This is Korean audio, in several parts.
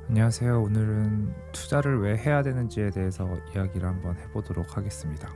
안녕하세요. 오늘은 투자를 왜 해야 되는지에 대해서 이야기를 한번 해보도록 하겠습니다.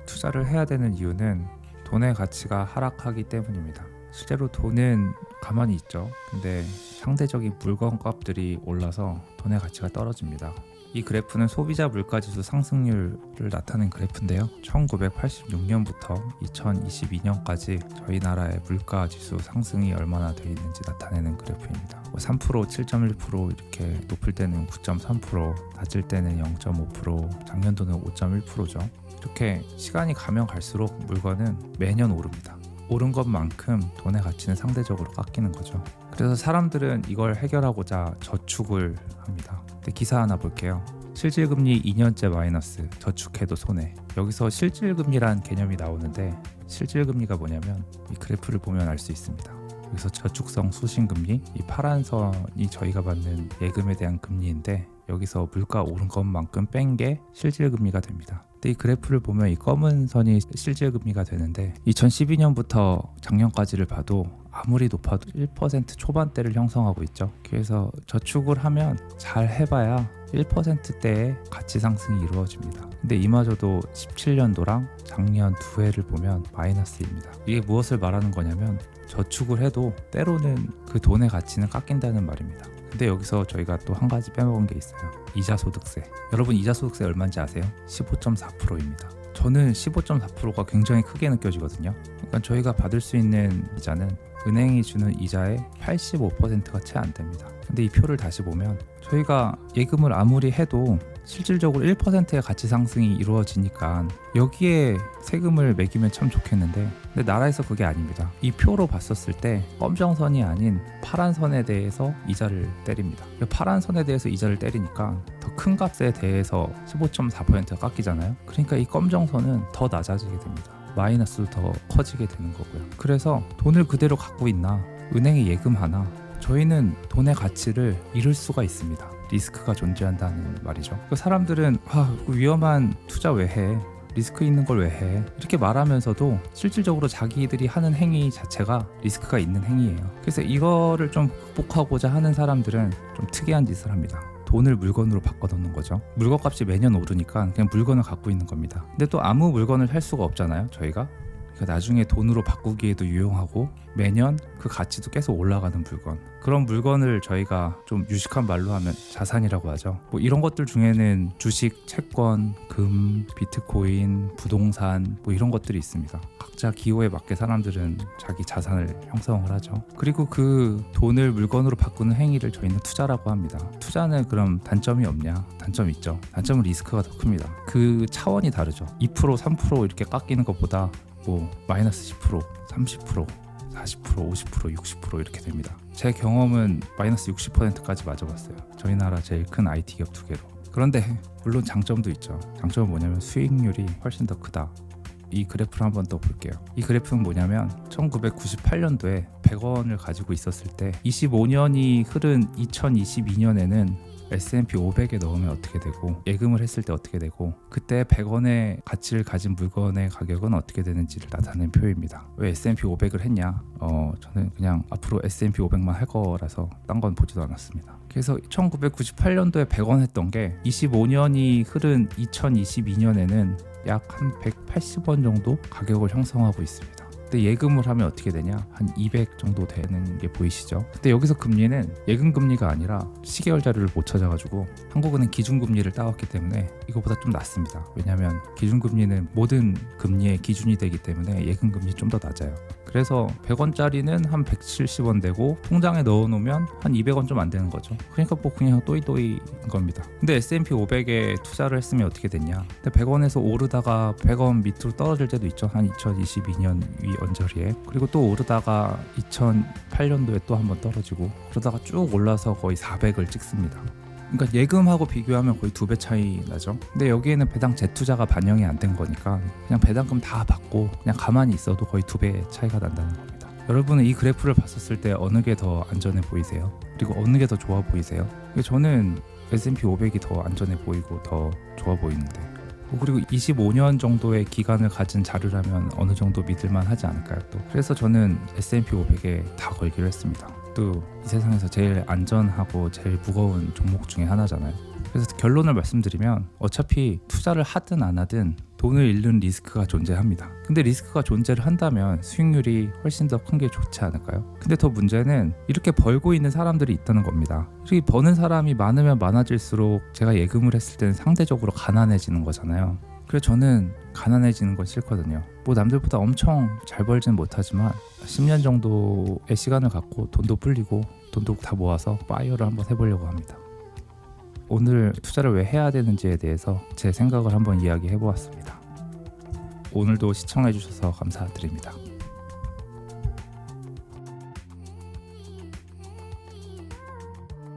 투자를 해야 되는 이유는 돈의 가치가 하락하기 때문입니다. 실제로 돈은 가만히 있죠. 근데 상대적인 물건 값들이 올라서 돈의 가치가 떨어집니다. 이 그래프는 소비자 물가지수 상승률을 나타낸 그래프인데요. 1986년부터 2022년까지 저희 나라의 물가지수 상승이 얼마나 되어 있는지 나타내는 그래프입니다. 3%, 7.1% 이렇게 높을 때는 9.3%, 낮을 때는 0.5%, 작년도는 5.1%죠. 이렇게 시간이 가면 갈수록 물건은 매년 오릅니다. 오른 것만큼 돈의 가치는 상대적으로 깎이는 거죠. 그래서 사람들은 이걸 해결하고자 저축을 합니다. 근데 기사 하나 볼게요. 실질금리 2년째 마이너스, 저축해도 손해. 여기서 실질금리라는 개념이 나오는데 실질금리가 뭐냐면 이 그래프를 보면 알 수 있습니다. 여기서 저축성 수신금리, 이 파란 선이 저희가 받는 예금에 대한 금리인데 여기서 물가 오른 것만큼 뺀 게 실질금리가 됩니다. 근데 이 그래프를 보면 이 검은 선이 실질금리가 되는데 2012년부터 작년까지를 봐도 아무리 높아도 1% 초반대를 형성하고 있죠. 그래서 저축을 하면 잘 해봐야 1%대의 가치 상승이 이루어집니다. 근데 이마저도 17년도랑 작년 두 해를 보면 마이너스입니다. 이게 무엇을 말하는 거냐면 저축을 해도 때로는 그 돈의 가치는 깎인다는 말입니다. 근데 여기서 저희가 또 한 가지 빼먹은 게 있어요. 이자소득세. 여러분 이자소득세 얼마인지 아세요? 15.4%입니다. 저는 15.4%가 굉장히 크게 느껴지거든요. 그러니까 저희가 받을 수 있는 이자는 은행이 주는 이자의 85%가 채 안 됩니다. 근데 이 표를 다시 보면 저희가 예금을 아무리 해도 실질적으로 1%의 가치 상승이 이루어지니까 여기에 세금을 매기면 참 좋겠는데 근데 나라에서 그게 아닙니다. 이 표로 봤었을 때 검정선이 아닌 파란 선에 대해서 이자를 때립니다. 파란 선에 대해서 이자를 때리니까 더 큰 값에 대해서 15.4%가 깎이잖아요. 그러니까 이 검정선은 더 낮아지게 됩니다. 마이너스도 더 커지게 되는 거고요. 그래서 돈을 그대로 갖고 있나 은행에 예금하나 저희는 돈의 가치를 잃을 수가 있습니다. 리스크가 존재한다는 말이죠. 그 사람들은 위험한 투자 왜 해? 리스크 있는 걸 왜 해? 이렇게 말하면서도 실질적으로 자기들이 하는 행위 자체가 리스크가 있는 행위예요. 그래서 이거를 좀 극복하고자 하는 사람들은 좀 특이한 짓을 합니다. 돈을 물건으로 바꿔 놓는 거죠. 물건값이 매년 오르니까 그냥 물건을 갖고 있는 겁니다. 근데 또 아무 물건을 살 수가 없잖아요, 저희가. 그러니까 나중에 돈으로 바꾸기에도 유용하고 매년 그 가치도 계속 올라가는 물건, 그런 물건을 저희가 좀 유식한 말로 하면 자산이라고 하죠. 뭐 이런 것들 중에는 주식, 채권, 금, 비트코인, 부동산 뭐 이런 것들이 있습니다. 각자 기호에 맞게 사람들은 자기 자산을 형성을 하죠. 그리고 그 돈을 물건으로 바꾸는 행위를 저희는 투자라고 합니다. 투자는 그럼 단점이 없냐? 단점이 있죠. 단점은 리스크가 더 큽니다. 그 차원이 다르죠. 2%, 3% 이렇게 깎이는 것보다 뭐 마이너스 10%, 30%, 40%, 50%, 60% 이렇게 됩니다. 제 경험은 마이너스 60%까지 맞아봤어요. 저희 나라 제일 큰 IT 기업 두 개로. 그런데 물론 장점도 있죠. 장점은 뭐냐면 수익률이 훨씬 더 크다. 이 그래프를 한번 더 볼게요. 이 그래프는 뭐냐면 1998년도에 100원을 가지고 있었을 때 25년이 흐른 2022년에는 S&P 500에 넣으면 어떻게 되고 예금을 했을 때 어떻게 되고 그때 100원의 가치를 가진 물건의 가격은 어떻게 되는지를 나타낸 표입니다. 왜 S&P 500을 했냐? 저는 그냥 앞으로 S&P 500만 할 거라서 딴 건 보지도 않았습니다. 그래서 1998년도에 100원 했던 게 25년이 흐른 2022년에는 약 한 180원 정도 가격을 형성하고 있습니다. 근데 예금을 하면 어떻게 되냐? 한 200 정도 되는 게 보이시죠? 근데 여기서 금리는 예금 금리가 아니라 시계열 자료를 못 찾아가지고 한국은행 기준금리를 따왔기 때문에 이거보다 좀 낮습니다. 왜냐하면 기준금리는 모든 금리의 기준이 되기 때문에 예금 금리 좀 더 낮아요. 그래서 100원짜리는 한 170원 되고 통장에 넣어놓으면 한 200원 좀 안 되는 거죠. 그러니까 뭐 그냥 또이또이인 겁니다. 근데 S&P 500에 투자를 했으면 어떻게 됐냐? 근데 100원에서 오르다가 100원 밑으로 떨어질 때도 있죠. 한 2022년 위 언저리에. 그리고 또 오르다가 2008년도에 또 한번 떨어지고 그러다가 쭉 올라서 거의 400을 찍습니다. 그러니까 예금하고 비교하면 거의 2배 차이 나죠. 근데 여기에는 배당 재투자가 반영이 안 된 거니까 그냥 배당금 다 받고 그냥 가만히 있어도 거의 2배 차이가 난다는 겁니다. 여러분은 이 그래프를 봤었을 때 어느 게 더 안전해 보이세요? 그리고 어느 게 더 좋아 보이세요? 저는 S&P 500이 더 안전해 보이고 더 좋아 보이는데 그리고 25년 정도의 기간을 가진 자료라면 어느 정도 믿을만 하지 않을까요? 또 그래서 저는 S&P 500에 다 걸기로 했습니다. 주식도 이 세상에서 제일 안전하고 제일 무거운 종목 중에 하나잖아요. 그래서 결론을 말씀드리면 어차피 투자를 하든 안 하든 돈을 잃는 리스크가 존재합니다. 근데 리스크가 존재를 한다면 수익률이 훨씬 더 큰 게 좋지 않을까요? 근데 더 문제는 이렇게 벌고 있는 사람들이 있다는 겁니다. 이렇게 버는 사람이 많으면 많아질수록 제가 예금을 했을 때는 상대적으로 가난해지는 거잖아요. 그래서 저는 가난해지는 건 싫거든요. 뭐 남들보다 엄청 잘 벌지는 못하지만 10년 정도의 시간을 갖고 돈도 불리고 돈도 다 모아서 파이어를 한번 해보려고 합니다. 오늘 투자를 왜 해야 되는지에 대해서 제 생각을 한번 이야기해 보았습니다. 오늘도 시청해 주셔서 감사드립니다.